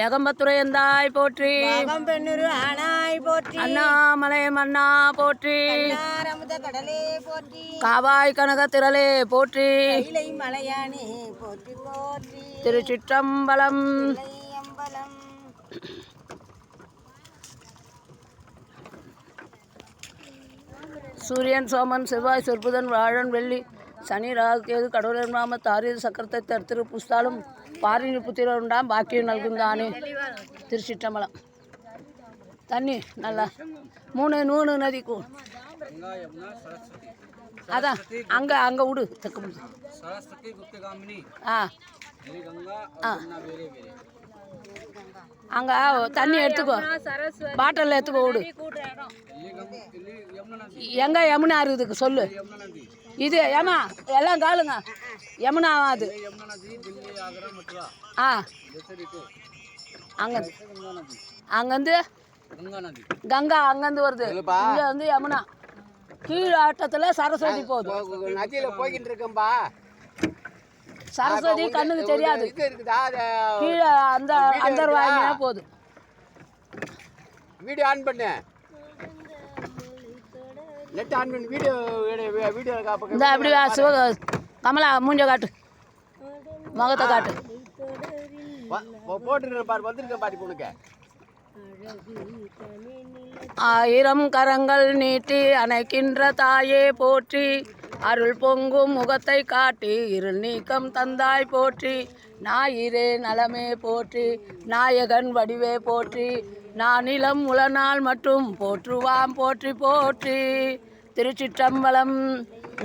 ஏகம்பத்துறை எந்தாய் போற்றி, அண்ணாமலை மன்னா போற்றி, கடலே போற்றி, காவாய் கனக திரளே போற்றி, மலையானே போற்றி போற்றி, திருச்சிற்றம்பலம். சூரியன், சோமன், செவ்வாய், சொற்புதன், வாழன், வெள்ளி, சனி, ராகு, கேது, கடவுளர் நாம தாரீது சக்கரத்தை தருத்திரு புஸ்தாலும் பாரினி புத்திரர் உண்டாம் பாக்கியம் நல்குந்தானே. திருச்சிற்றம்பலம். தண்ணி நல்லா 3 நதிக்கும் அதான் அங்கே விடு தக்க அங்கே தண்ணி எடுத்துக்கோ, பாட்டில் எடுத்துக்கோ விடு. எங்கே யமுனா இருக்குதுக்கு சொல்லு. இது ஏமா எல்லாம் காலுங்க யமுனா அது. அங்கேருந்து கங்கா அங்கேருந்து வருது, இங்கே வந்து யமுனா. கீழ் ஆட்டத்தில் சரஸ்வதி போகுது. போய்கிட்டு இருக்கேன்பா. சரஸ்வதி கண்ணுக்கு தெரியாது, கீழே அந்த அந்த வாயினா போகுது. வீடியோ ஆன் பண்ணு, நெட் ஆன் பண்ணி வீடியோ இந்த அப்படி கமலா மூஞ்ச காட்டு, முகத்தை காட்டு. போட்டுருக்கேன் பாரு, வந்துருக்கேன் பாரு பொண்ணுக்கு. 1000 கரங்கள் நீட்டி அணைக்கின்ற தாயே போற்றி, அருள் பொங்கும் முகத்தை காட்டி இருள் நீக்கம் தந்தாய் போற்றி, ஞாயிறே நலமே போற்றி, நாயகன் வடிவே போற்றி, நானிலம் உளநாள் மட்டும் போற்றுவாம் போற்றி போற்றி. திருச்சிற்றம்பலம்.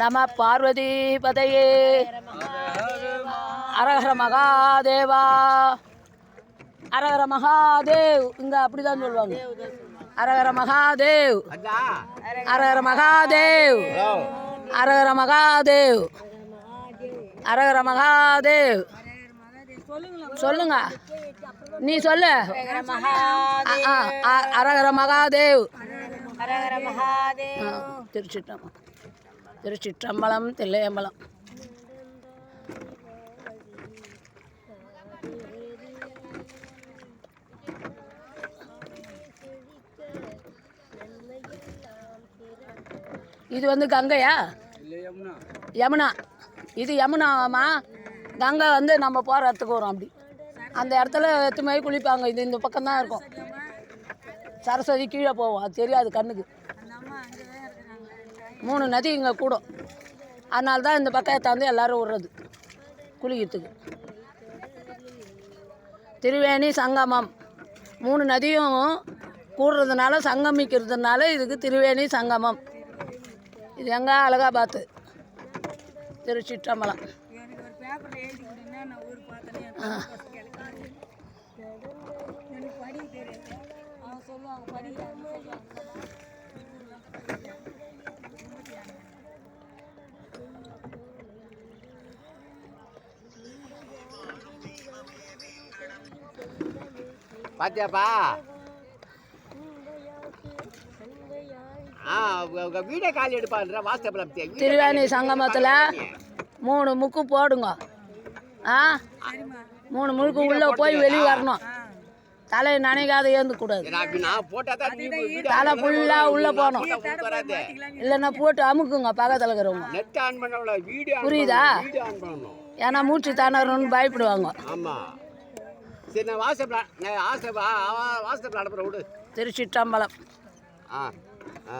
நம பார்வதி பதையே. அரஹர மகாதேவா. அரஹர மகாதேவ். இங்கே அப்படி தான் சொல்லுவாங்க. அரஹர மகாதேவ், அரஹர மகாதேவ், அரஹர மகாதேவ், அரஹர மகாதேவ். சொல்லுங்க, நீ சொல்லு. அரஹர மகாதேவ். திருச்சிற்றம்பலம். திருச்சிற்றம்பலம். தில்லையம்பலம். இது வந்து கங்கையா? யமுனா. இது யமுனாவாம்மா. கங்கை வந்து நம்ம போகிற இடத்துக்கு வரும். அப்படி அந்த இடத்துல எத்துமே குளிப்பாங்க. இது இந்த பக்கம்தான் இருக்கும். சரஸ்வதி கீழே போவோம், அது தெரியாது கண்ணுக்கு. 3 நதி இங்கே கூடும். அதனால தான் இந்த பக்கத்தை வந்து எல்லோரும் விடுறது குளிக்கிறதுக்கு. திருவேணி சங்கமம். 3 நதியும் கூடுறதுனால சங்கமிக்கிறதுனால இதுக்கு திருவேணி சங்கமம். இது எங்கே? அலகாபாத்து. திருச்சிற்றம்பலம். பாத்தியாப்பா? வீடியோ கால் எடுப்பான்ற வாட்ஸ்அப்ல. திருவேணி சங்கமத்தில் 3 முக்கு போடுங்க. 3 முழுக்கு உள்ளே போய் வெளியே வரணும். தலை நனைக்காத ஏந்துக்கூடாது. தலை ஃபுல்லாக உள்ளே போகணும். இல்லைன்னா போட்டு அமுக்குங்க பக்கத்தில் இருக்கிறவங்க. புரியுதா? ஏன்னா மூச்சு தானருன்னு பயப்படுவாங்க. சரி, நான் வாட்ஸ்அப்பில் அனுப்புகிறேன் விடு. திருச்சிற்றம்பலம்.